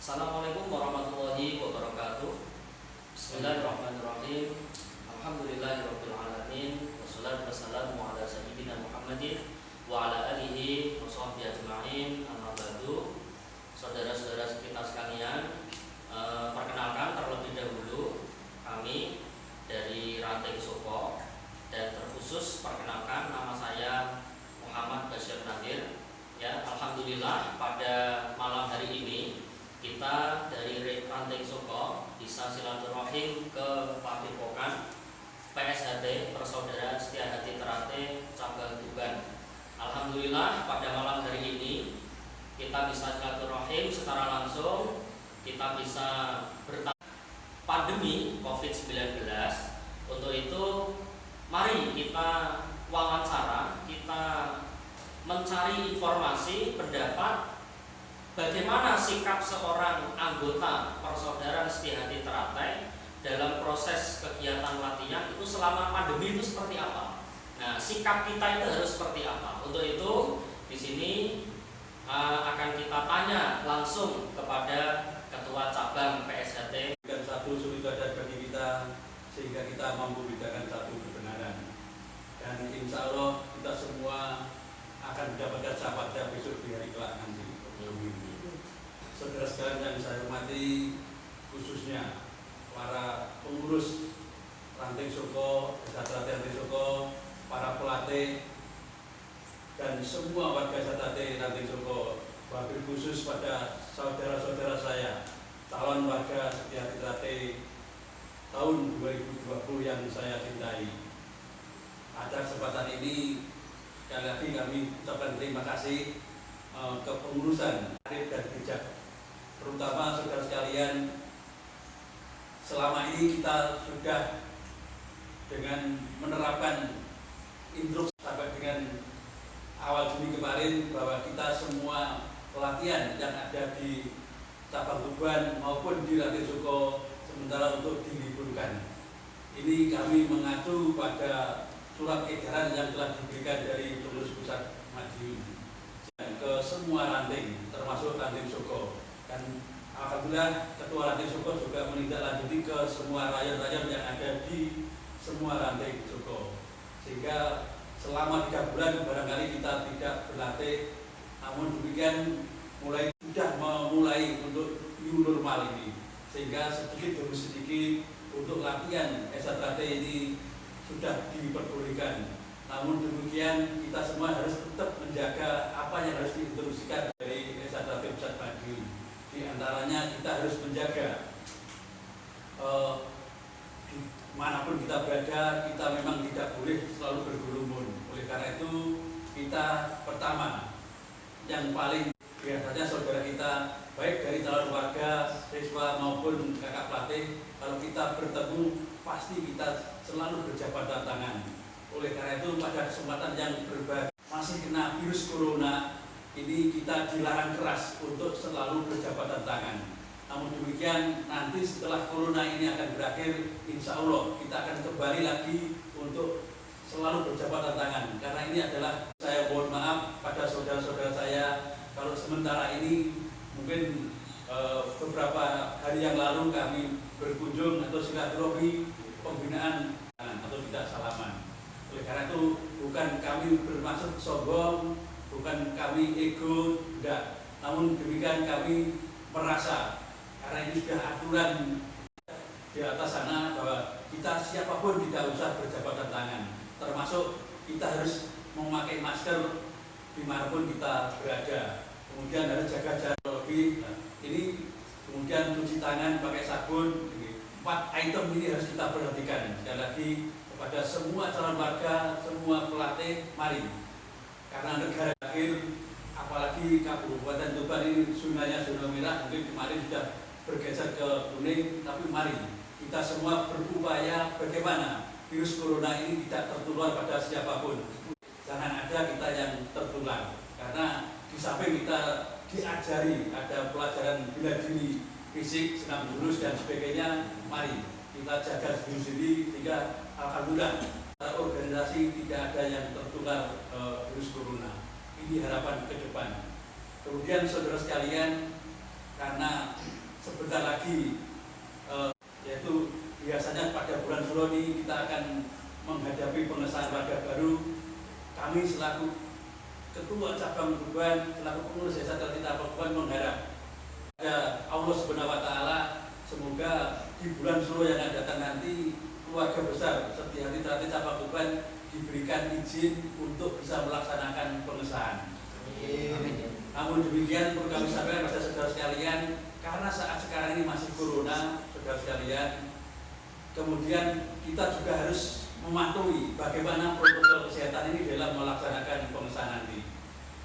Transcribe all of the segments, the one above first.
Assalamualaikum warahmatullahi wabarakatuh. Bismillahirrahmanirrahim. Alhamdulillahirabbil alamin. Wassalatu wassalamu ala sayyidina Muhammadin wa ala alihi washabbihi ajmain. Amma ba'du. Saudara-saudara kita sekalian, perkenalkan terlebih dahulu kami dari Ranting Soko, dan terkhusus perkenalkan nama saya Muhammad Bashir Nadir. Ya, alhamdulillah pada malam hari ini kita dari Ranting Soko bisa silaturahim ke Padepokan PSHT Persaudaraan Setia Hati Ternate cabang Tuban. Alhamdulillah pada malam hari ini kita bisa silaturahim secara langsung, kita bisa bertanya pandemi COVID-19. Untuk itu mari kita wawancara, kita mencari informasi, pendapat bagaimana sikap seorang anggota Persaudaraan Setia Hati Ternate dalam proses kegiatan latihan itu selama pandemi itu seperti apa? Nah, sikap kita itu harus seperti apa? Untuk itu di sini akan kita tanya langsung kepada Ketua Cabang PSHT. Satu soliditas bagi kita sehingga kita mampu membedakan satu kebenaran, dan insya Allah kita semua akan mendapatkan sahabatnya besok di hari kelak nanti. Saudara sekalian yang saya hormati, khususnya para pengurus Ranting Soko, Ranting Soko, para pelatih, dan semua warga Ranting Soko, wabil khusus pada saudara-saudara saya, calon warga Setia Hati Ternate tahun 2020 yang saya cintai. Pada kesempatan ini, sekali lagi kami ucapkan terima kasih kepengurusan arif dan bijak, terutama saudara sekalian. Selama ini kita sudah dengan menerapkan instruksi sampai dengan awal Juni kemarin bahwa kita semua pelatihan yang ada di cabang Tuban maupun di Ranting Soko sementara untuk diliburkan. Ini kami mengacu pada surat edaran yang telah diberikan dari pengurus pusat Madiun ke semua ranting, termasuk Ranting Soko, dan alhamdulillah Ketua Ranting Soko juga menindaklanjuti ke semua rayon-rayon yang ada di semua Ranting Soko, sehingga selama 3 bulan barangkali kita tidak berlatih, namun demikian sudah memulai untuk new normal ini, sehingga sedikit demi sedikit untuk latihan SHT ini sudah diperbolehkan. Namun demikian kita semua harus tetap menjaga apa yang harus diinstruksikan dari SHT Pusat Madiun. Di antaranya kita harus menjaga manapun kita berada, kita memang tidak boleh selalu berkerumun. Oleh karena itu kita pertama yang paling biasanya saudara kita, baik dari calon warga, siswa maupun kakak pelatih, kalau kita bertemu pasti kita selalu berjabatan tangan. Oleh karena itu pada kesempatan yang berbeda masih kena virus corona ini, kita dilarang keras untuk selalu berjabatan tangan. Namun demikian nanti setelah corona ini akan berakhir, insya Allah kita akan kembali lagi untuk selalu berjabatan tangan. Karena ini adalah, saya mohon maaf pada saudara-saudara saya kalau sementara ini mungkin beberapa hari yang lalu kami berkunjung atau silaturahmi pembinaan atau tidak salaman. Oleh karena itu bukan kami bermaksud sombong, bukan kami ego, tidak. Namun demikian kami merasa karena ini sudah aturan di atas sana bahwa kita siapapun tidak usah berjabatan tangan, termasuk kita harus memakai masker dimanapun kita berada. Kemudian harus jaga jarak lebih. Ini kemudian cuci tangan pakai sabun. 4 item ini harus kita perhatikan. Sekali lagi kepada semua calon warga, semua pelatih, mari. Karena negara akhir, apalagi Kabupaten Tuban ini zonanya zona merah, mungkin kemarin sudah bergeser ke kuning, tapi mari kita semua berupaya bagaimana virus corona ini tidak tertular pada siapapun. Jangan ada kita yang tertular, karena di samping kita diajari ada pelajaran bela diri, fisik, senam jurus dan sebagainya, mari kita jaga diri sendiri sehingga alhamdulillah organisasi tidak ada yang tertular virus corona. Ini harapan ke depan. Kemudian saudara sekalian, karena sebentar lagi, yaitu biasanya pada bulan Suro ini kita akan menghadapi pengesahan warga baru. Kami selaku Ketua Cabang Tuban, selaku pengurus Yayasan Talitha Tuban mengharap kepada Allah Subhanahu wa Ta'ala, semoga di bulan Suro yang akan datang nanti keluarga besar Setiahati Talitha Tuban diberikan izin untuk bisa melaksanakan pengesahan. Amin. Namun demikian perlu kami sampaikan kepada saudara sekalian, karena saat sekarang ini masih corona, saudara sekalian, kemudian kita juga harus mematuhi bagaimana protokol kesehatan ini dalam melaksanakan pengesahan nanti.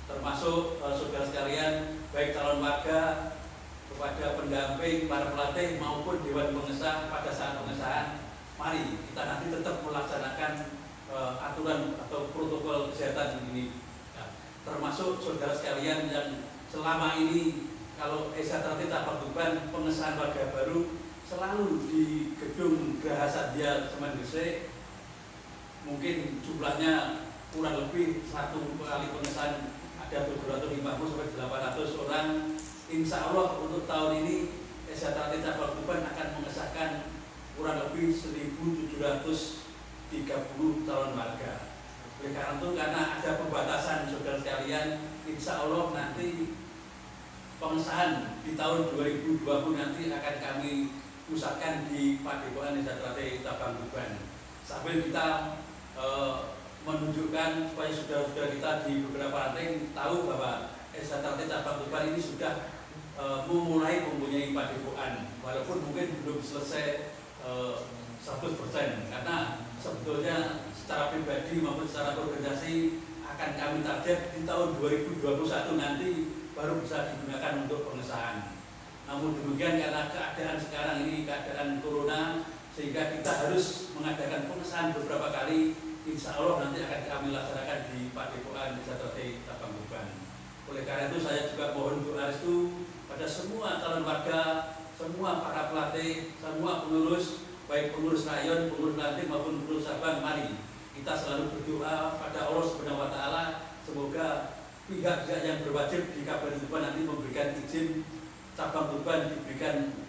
Termasuk saudara sekalian, baik calon warga, kepada pendamping, para pelatih maupun dewan pengesah pada saat pengesahan, mari kita nanti tetap melaksanakan aturan atau protokol kesehatan ini. Nah, termasuk saudara sekalian yang selama ini kalau Yayasan Talitha Tuban pengesahan warga baru selalu di gedung Graha Satya Semen Gresik, mungkin jumlahnya kurang lebih satu kali pengesahan ada 750 sampai 800 orang. Insya Allah untuk tahun ini Yayasan Talitha Tuban akan mengesahkan kurang lebih 1.730 calon warga. Oleh karena itu, karena ada pembatasan saudara sekalian, insya Allah nanti pengesahan di tahun 2020 nanti akan kami pusatkan di Padepokan Yayasan Talitha Tuban. Sambil kita menunjukkan supaya saudara-saudara kita di beberapa ranting tahu bahwa Yayasan Talitha Tuban ini sudah memulai mempunyai padepokan, walaupun mungkin belum selesai 100%, karena sebetulnya secara pribadi maupun secara organisasi akan kami target di tahun 2021 nanti baru bisa digunakan untuk pengesahan. Namun demikian, karena keadaan sekarang ini keadaan corona, sehingga kita harus mengadakan pengesahan beberapa kali. Insya Allah nanti akan kami laksanakan di Padepokan Yayasan Talitha Tuban. Oleh karena itu saya juga mohon doa restu pada semua calon warga, semua para pelatih, semua pengurus, baik pengurus rayon, pengurus ranting maupun pengurus cabang, mari kita selalu berdoa pada Allah Subhanahu wa Ta'ala, semoga pihak-pihak yang berwajib di Kabupaten Tuban nanti memberikan izin, cabang Tuban diberikan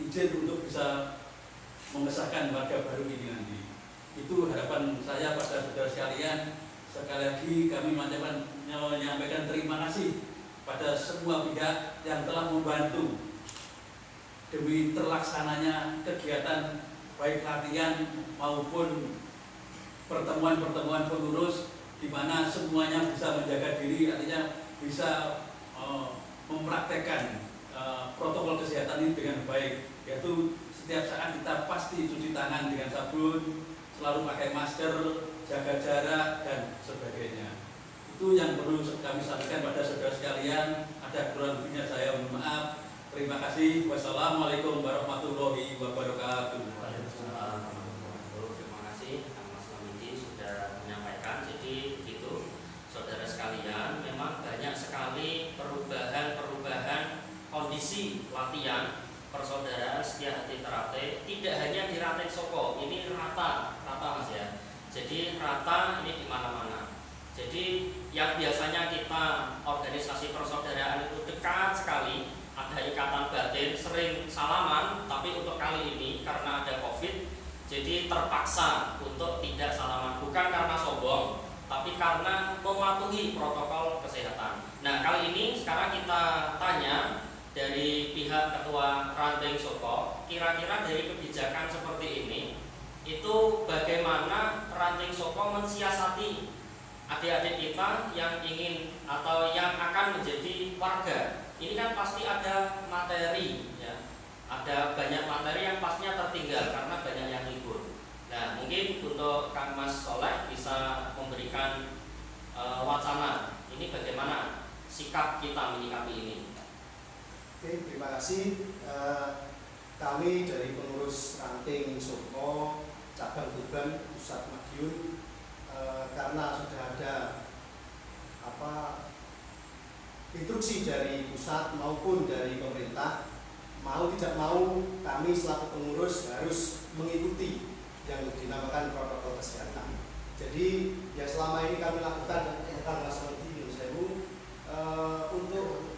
izin untuk bisa mengesahkan warga baru ini nanti. Itu harapan saya pada saudara sekalian. Sekali lagi kami menyampaikan terima kasih pada semua pihak yang telah membantu demi terlaksananya kegiatan baik latihan maupun pertemuan-pertemuan pengurus, di mana semuanya bisa menjaga diri, artinya bisa mempraktekkan protokol kesehatan ini dengan baik, yaitu setiap saat kita pasti cuci tangan dengan sabun, selalu pakai masker, jaga jarak dan sebagainya. Itu yang perlu kami sampaikan pada saudara sekalian. Ada kurang lebihnya saya mohon maaf. Terima kasih. Wassalamualaikum warahmatullahi wabarakatuh. Terima kasih Mas Lamidi sudah menyampaikan. Jadi begitu saudara sekalian, memang banyak sekali perubahan kondisi latihan persaudaraan Setiahati Terate, tidak hanya di Ranting Soko, ini rata Mas ya. Jadi rata ini di mana-mana. Jadi yang biasanya kita organisasi persaudaraan itu dekat sekali, ada ikatan batin, sering salaman, tapi untuk kali ini karena ada COVID, jadi terpaksa untuk tidak salaman, bukan karena sombong, tapi karena mematuhi protokol kesehatan. Nah, kali ini sekarang kita tanya dari pihak Ketua Ranting Soko, kira-kira dari kebijakan seperti ini, itu bagaimana Ranting Soko mensiasati adik-adik kita yang ingin atau yang akan menjadi warga. Ini kan pasti ada materi ya. Ada banyak materi yang pastinya tertinggal karena banyak yang libur. Nah, mungkin untuk Kang Mas Soleh bisa memberikan wacana. Ini bagaimana sikap kita menyikapi ini? Oke, terima kasih. Kami dari pengurus Ranting Soko Cabang Tuban Pusat Madiun, karena sudah ada instruksi dari pusat maupun dari pemerintah, mau tidak mau kami selaku pengurus harus mengikuti yang dinamakan protokol kesehatan. Jadi yang selama ini kami lakukan Mas Lamidi, untuk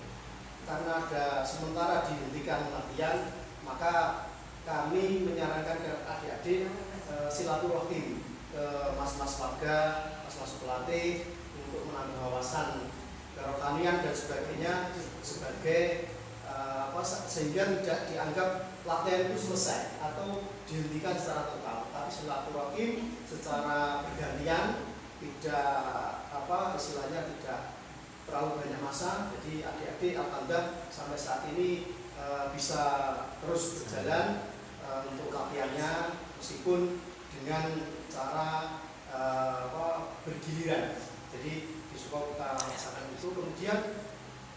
karena karena ada sementara dihentikan latihan, maka kami menyarankan ke adik-adik silaturahim ke mas-mas warga, mas-mas pelatih untuk menambah wawasan kerohanian dan sebagainya sebagai sehingga tidak dianggap latihan itu selesai atau dihentikan secara total, tapi silaturahim secara bergantian, tidak istilahnya tidak terlalu banyak masa. Jadi adik-adik alhamdulillah sampai saat ini bisa terus berjalan untuk latihannya meskipun dengan cara bergiliran. Jadi di Suko kita laksanakan itu. Kemudian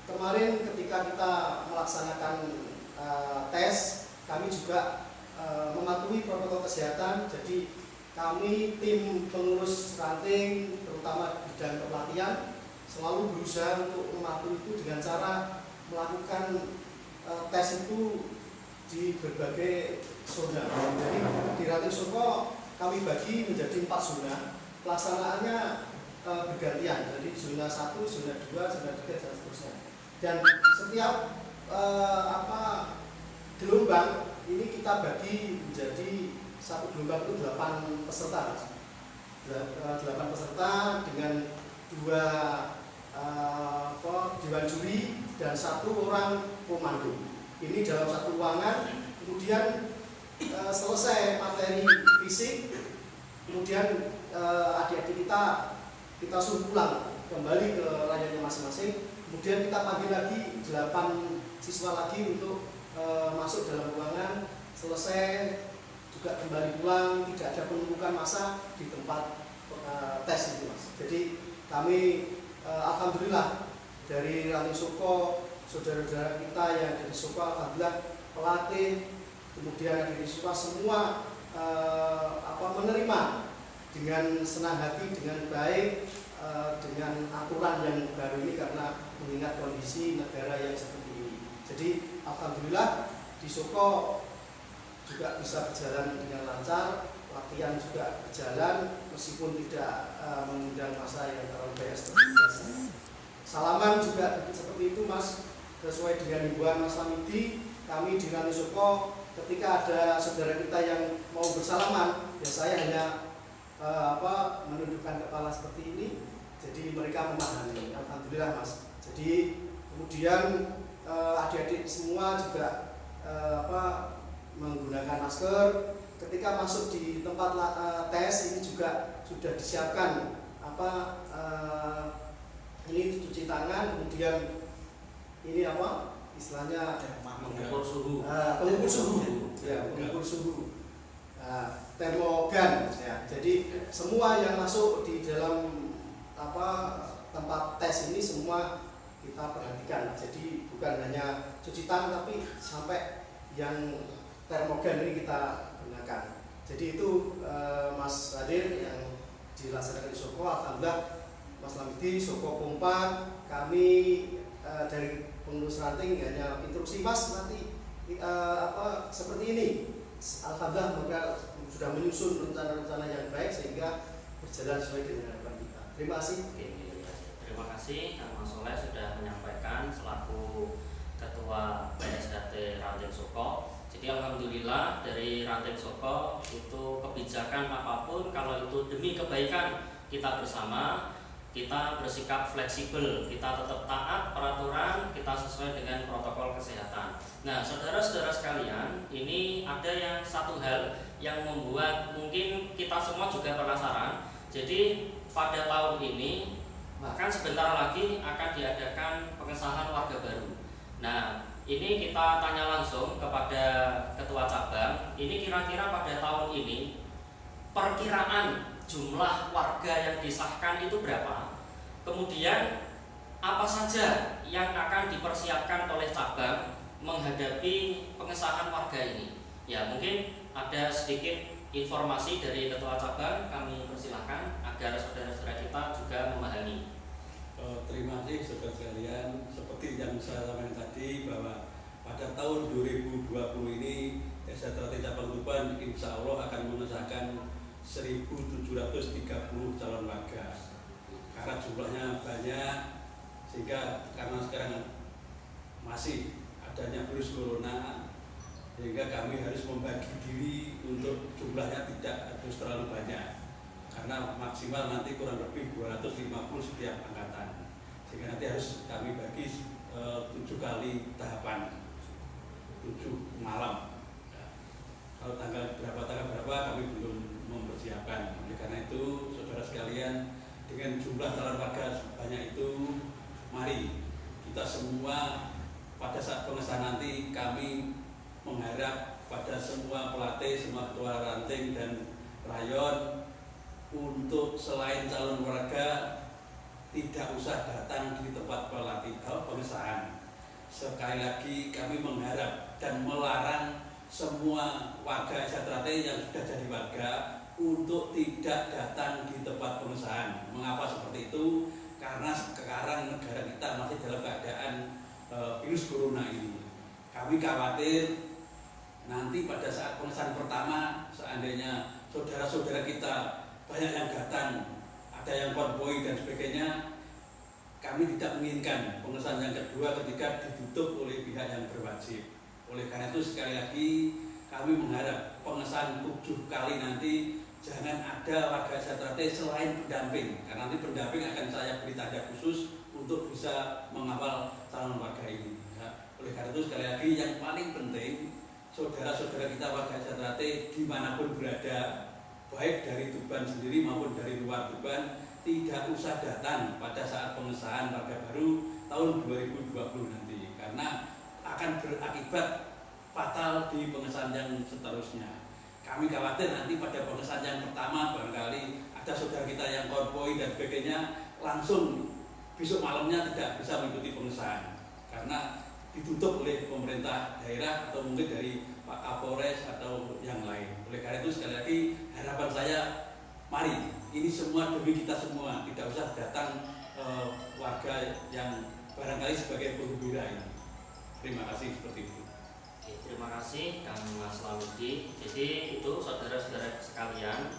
kemarin ketika kita melaksanakan tes, kami juga mematuhi protokol kesehatan. Jadi kami tim pengurus ranting terutama bidang kepelatihan selalu berusaha untuk mematuhi itu dengan cara melakukan tes itu di berbagai zona. Jadi di ranting Suko kami bagi menjadi 4 zona. Pelaksanaannya bergantian. Jadi zona 1, zona 2, zona 3 dan seterusnya. Dan setiap gelombang ini kita bagi menjadi satu gelombang itu 8 peserta. 8 peserta dengan 2 dewan juri dan 1 orang komando. Ini dalam satu ruangan. Kemudian selesai materi fisik, kemudian adik-adik kita suruh pulang kembali ke layarnya masing-masing. Kemudian kita panggil lagi 8 siswa lagi untuk masuk dalam ruangan. Selesai juga kembali pulang, tidak ada penumpukan massa di tempat tes itu, Mas. Jadi kami alhamdulillah dari Ranting Suko, saudara-saudara kita yang dari Suko, alhamdulillah pelatih, kemudian dari siswa semua menerima dengan senang hati, dengan baik, dengan aturan yang baru ini karena mengingat kondisi negara yang seperti ini. Jadi alhamdulillah di Suko juga bisa berjalan dengan lancar, latihan juga berjalan meskipun tidak mengundang massa yang terlalu banyak seperti biasa. Salaman juga seperti itu, Mas, sesuai dengan himbauan Mas Lamidi. Kami di Ranting Suko ketika ada saudara kita yang mau bersalaman, ya saya hanya menundukkan kepala seperti ini. Jadi mereka memahami, alhamdulillah, Mas. Jadi kemudian adik-adik semua juga menggunakan masker. Ketika masuk di tempat tes ini juga sudah disiapkan ini cuci tangan, kemudian ini istilahnya mengukur suhu. Pengukur suhu. Ya, pengukur suhu. Termogan. Ya. Jadi semua yang masuk di dalam tempat tes ini semua kita perhatikan. Jadi bukan hanya cuci tangan tapi sampai yang termogan ini kita gunakan. Jadi itu Mas Hadir yang dilaksanakan di Suko. Alhamdulillah Mas Lamidi, Suko Pompa, kami dari pengurus ranting hanya instruksi, Mas nanti seperti ini. Alhamdulillah mereka sudah menyusun rencana-rencana yang baik sehingga berjalan sesuai dengan harapan kita. Terima kasih. Terima kasih Mas Soleh sudah menyampaikan selaku Ketua PSDT Ranting Suko. Jadi alhamdulillah dari Ranting Suko itu kebijakan apapun kalau itu demi kebaikan kita bersama, kita bersikap fleksibel, kita tetap taat peraturan, kita sesuai dengan protokol kesehatan. Nah, saudara-saudara sekalian, ini ada yang satu hal yang membuat mungkin kita semua juga penasaran. Jadi pada tahun ini bahkan sebentar lagi akan diadakan pengesahan warga baru. Nah, ini kita tanya langsung kepada Ketua Cabang, ini kira-kira pada tahun ini perkiraan jumlah warga yang disahkan itu berapa? Kemudian apa saja yang akan dipersiapkan oleh cabang menghadapi pengesahan warga ini? Ya, mungkin ada sedikit informasi dari Ketua Cabang, kami persilahkan agar saudara-saudara kita juga memahami. Terima kasih saudara sekalian. Seperti yang saya sampaikan tadi bahwa pada tahun 2020 ini Desa Ranting Cabang Tuban insya Allah akan mengesahkan 1.730 calon warga. Karena jumlahnya banyak sehingga karena sekarang masih masih adanya virus corona, sehingga kami harus membagi diri untuk jumlahnya tidak harus terlalu banyak, karena maksimal nanti kurang lebih 250 setiap angkatan, sehingga nanti harus kami bagi 7 kali tahapan, 7 malam. Kalau tanggal berapa kami belum mempersiapkan. Oleh karena itu, saudara sekalian, dengan jumlah calon warga sebanyak itu, mari kita semua pada saat pengesahan nanti kami mengharap pada semua pelatih, semua ketua ranting dan rayon untuk selain calon warga tidak usah datang di tempat pengesahan. Sekali lagi kami mengharap dan melarang semua warga Esatrate yang sudah jadi warga untuk tidak datang di tempat pengesahan. Mengapa seperti itu? Karena sekarang negara kita masih dalam keadaan virus corona ini. Kami khawatir nanti pada saat pengesahan pertama, seandainya saudara-saudara kita banyak yang datang, ada yang konvoi dan sebagainya, kami tidak menginginkan pengesahan yang kedua ketika ditutup oleh pihak yang berwajib. Oleh karena itu sekali lagi kami mengharap pengesahan 7 kali nanti jangan ada warga Esatrate selain pendamping, karena nanti pendamping akan saya beri tanda khusus untuk bisa mengawal calon warga ini. Ya. Oleh karena itu sekali lagi yang paling penting, saudara-saudara kita warga Esatrate dimanapun berada, baik dari Tuban sendiri maupun dari luar Tuban, tidak usah datang pada saat pengesahan warga baru tahun 2020 nanti, karena akan berakibat fatal di pengesahan yang seterusnya. Kami khawatir nanti pada pengesahan yang pertama barangkali ada saudara kita yang konvoi dan sebagainya, langsung besok malamnya tidak bisa mengikuti pengesahan karena ditutup oleh pemerintah daerah atau mungkin dari Pak Kapolres atau yang lain. Oleh karena itu sekali lagi harapan saya, mari ini semua demi kita semua, tidak usah datang warga yang barangkali sebagai penggembira ini. Terima kasih seperti itu. Oke, terima kasih Kang Mas Lamudi. Jadi itu saudara-saudara sekalian,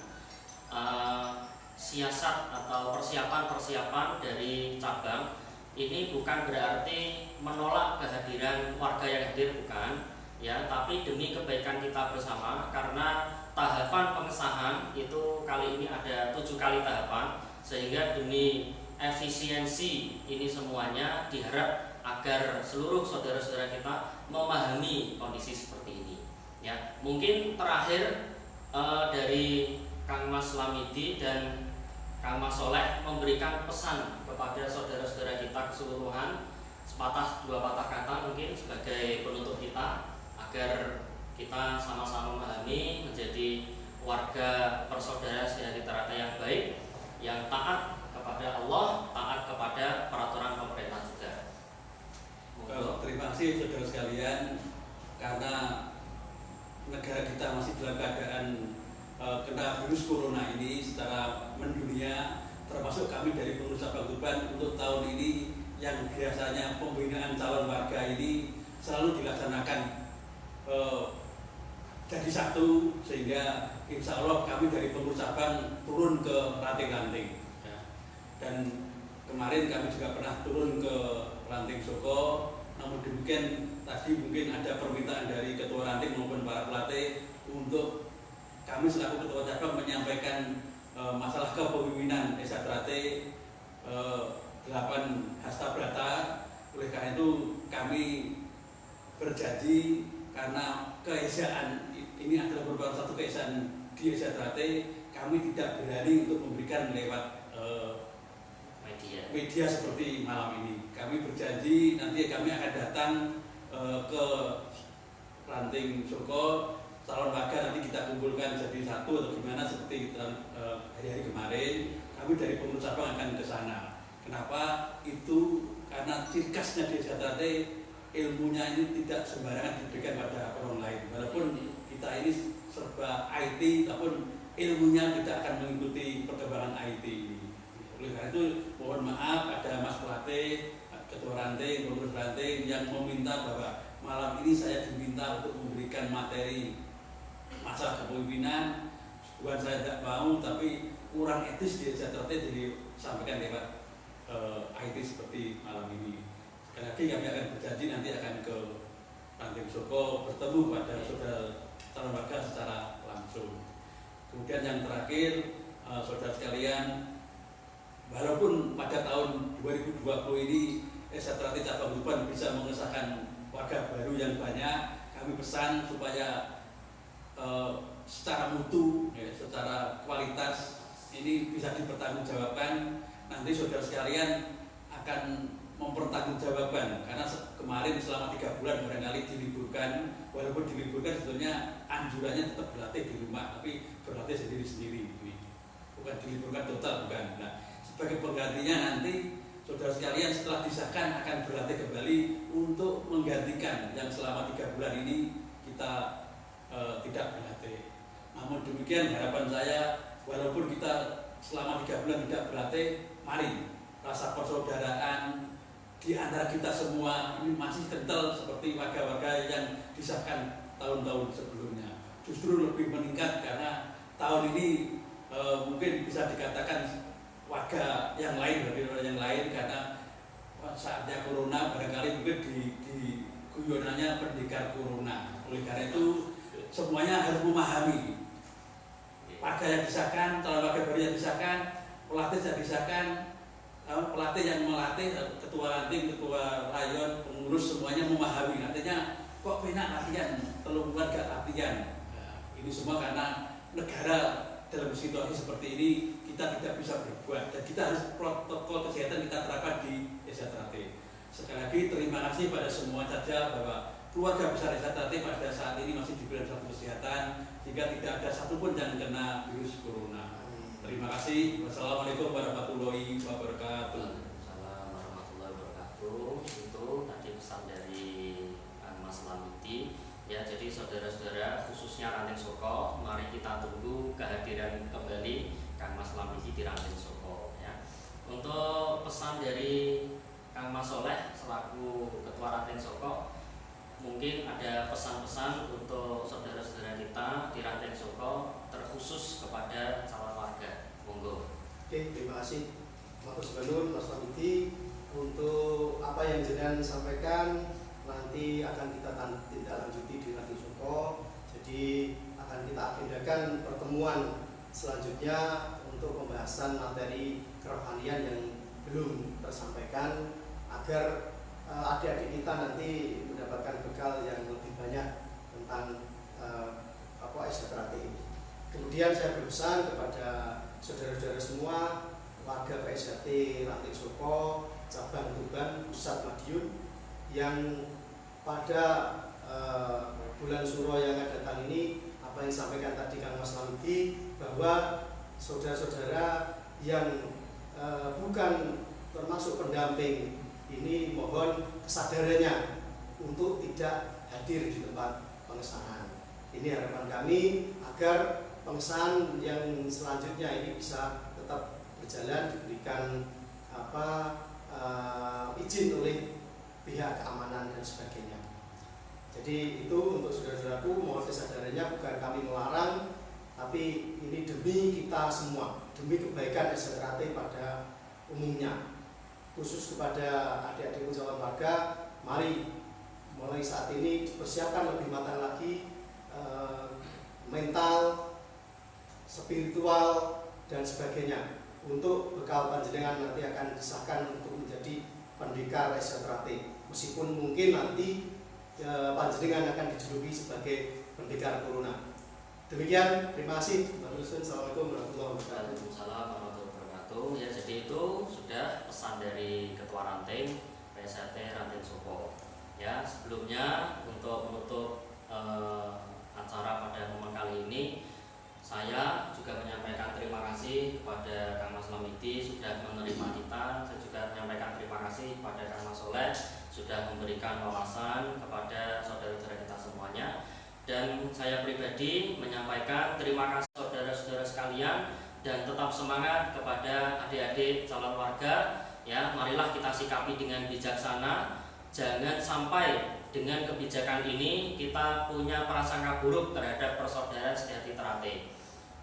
siasat atau persiapan dari cabang ini bukan berarti menolak kehadiran warga yang hadir, bukan ya, tapi demi kebaikan kita bersama, karena tahapan pengesahan itu kali ini ada 7 kali tahapan, sehingga demi efisiensi ini semuanya diharap agar seluruh saudara-saudara kita memahami kondisi seperti ini. Ya, mungkin terakhir dari Kang Mas Lamidi dan Kang Mas Soleh memberikan pesan kepada saudara-saudara kita keseluruhan, sepatah 2 patah kata mungkin sebagai penutup kita, agar kita sama-sama memahami menjadi warga persaudaraan sehari terata yang baik, yang taat kepada Allah, taat kepada peraturan pemerintah juga. Terima kasih saudara sekalian, karena negara kita masih dalam keadaan kena virus corona ini secara mendunia, termasuk kami dari pengurus cabang Tuban untuk tahun ini yang biasanya pembinaan calon warga ini selalu dilaksanakan jadi satu, sehingga insya Allah kami dari pengurus cabang turun ke ranting-ranting ya. Dan kemarin kami juga pernah turun ke ranting Soko. Namun demikian tadi mungkin ada permintaan dari ketua ranting maupun para pelatih untuk kami selaku ketua cabang menyampaikan masalah kepemimpinan Esatrate 8 Hastabrata. Oleh karena itu kami berjanji, karena keesaan ini adalah merupakan satu keesaan di Esatrate, kami tidak berani untuk memberikan lewat media seperti malam ini. Kami berjanji nanti kami akan datang ke ranting Soko, calon warga nanti kita kumpulkan jadi satu atau gimana seperti hari-hari kemarin. Kami dari pengurus cabang akan ke sana. Kenapa? Itu karena ciri khasnya di Esatrate, ilmunya ini tidak sembarangan diberikan pada orang lain. Walaupun kita ini serba IT, namun ilmunya tidak akan mengikuti perkembangan IT ini. Oleh karena itu mohon maaf ada Mas Pelatih, Ketua Ranting, Pengurus Ranting yang meminta bahwa malam ini saya diminta untuk memberikan materi masalah kepemimpinan. Bukan saya tidak mau, tapi kurang etis di Esatrate jadi sampaikan lewat IT seperti malam ini. Sekali lagi kami akan berjanji nanti akan Ranting Soko bertemu pada saudara calon warga secara langsung. Kemudian yang terakhir, saudara sekalian, walaupun pada tahun 2020 ini SHTRT cabang Tuban bisa mengesahkan warga baru yang banyak, kami pesan supaya secara mutu, ya, secara kualitas ini bisa dipertanggungjawabkan. Nanti saudara sekalian akan mempertanggungjawabkan, karena kemarin selama 3 bulan barangkali diliburkan, walaupun diliburkan sebetulnya anjurannya tetap berlatih di rumah, tapi berlatih sendiri-sendiri, bukan diliburkan total, bukan. Nah, sebagai penggantinya nanti saudara sekalian setelah disahkan akan berlatih kembali untuk menggantikan yang selama 3 bulan ini kita tidak berlatih. Namun demikian harapan saya, walaupun kita selama 3 bulan tidak berlatih, mari rasa persaudaraan di antara kita semua ini masih kental seperti warga-warga yang disahkan tahun-tahun sebelumnya. Justru lebih meningkat karena tahun ini mungkin bisa dikatakan warga yang lain dari orang yang lain, karena saatnya corona barangkali mungkin di guyonannya pendekar corona. Oleh karena itu semuanya harus memahami warga yang disahkan, calon warga baru yang disahkan, pelatih yang disahkan, pelatih yang melatih, ketua ranting, ketua rayon, pengurus semuanya memahami. Artinya kok penak latihan, telung warga latihan. Nah, ini semua karena negara dalam situasi seperti ini kita tidak bisa berbuat, dan kita harus protokol kesehatan kita terapkan di SHTRT. Sekali lagi terima kasih pada semua saja bahwa keluarga besar SHTRT pada saat ini masih diberi satu kesehatan sehingga tidak ada satupun yang kena virus corona. Terima kasih. Wassalamualaikum warahmatullahi wabarakatuh. Waalaikumsalam warahmatullahi wabarakatuh. Itu tadi pesan dari Mas Lamiti. Ya, jadi saudara-saudara khususnya Ranting Soko, mari kita tunggu kehadiran kembali Kang Mas Lamiti di Ranting Soko. Ya. Untuk pesan dari Kang Mas Soleh selaku Ketua Ranting Soko, mungkin ada pesan-pesan untuk saudara-saudara kita di Ranting Soko terkhusus kepada calon warga. Monggo. Oke, terima kasih Mas Banun, Mas Lamiti, untuk apa yang jenengan sampaikan. Nanti akan kita tindak lanjuti di Ranting Soko. Jadi akan kita agendakan pertemuan selanjutnya untuk pembahasan materi kerohanian yang belum tersampaikan, agar adik-adik kita nanti mendapatkan bekal yang lebih banyak tentang SHTRT ini. Kemudian saya berpesan kepada saudara-saudara semua, warga PSHT Ranting Soko, cabang Tuban, pusat Madiun, yang pada bulan Suro yang akan datang ini, apa yang disampaikan tadi Kang Mas Lamiti, bahwa saudara-saudara yang bukan termasuk pendamping ini mohon kesadarannya untuk tidak hadir di tempat pengesahan. Ini harapan kami agar pengesahan yang selanjutnya ini bisa tetap berjalan, diberikan izin oleh pihak keamanan dan sebagainya. Jadi itu untuk saudara-saudaraku, mohon kesadarannya, bukan kami melarang, tapi ini demi kita semua, demi kebaikan SHTRT pada umumnya. Khusus kepada adik-adik calon warga, mari mulai saat ini dipersiapkan lebih matang lagi, mental, spiritual, dan sebagainya, untuk bekal panjenengan nanti akan disahkan untuk menjadi pendekar SHTRT. Meskipun mungkin nanti panjenengan akan dijuluki sebagai pendekar corona. Demikian, terima kasih. Assalamualaikum warahmatullahi wabarakatuh. Waalaikumsalam warahmatullahi wabarakatuh. Ya, jadi itu sudah pesan dari Ketua Ranting PSHT Ranting Soko. Ya, sebelumnya untuk menutup acara pada momen kali ini, saya juga menyampaikan terima kasih kepada Kang Mas Lamiti sudah menerima kita. Saya juga menyampaikan terima kasih kepada Kang Mas Soleh sudah memberikan wawasan kepada saudara-saudara kita semuanya. Dan saya pribadi menyampaikan terima kasih saudara-saudara sekalian, dan tetap semangat kepada adik-adik calon warga. Ya, marilah kita sikapi dengan bijaksana. Jangan sampai dengan kebijakan ini kita punya prasangka buruk terhadap persaudaraan sejati Terate.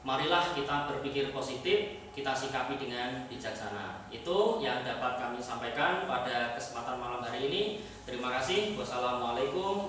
Marilah kita berpikir positif, kita sikapi dengan bijaksana. Itu yang dapat kami sampaikan pada kesempatan malam hari ini. Terima kasih. Wassalamualaikum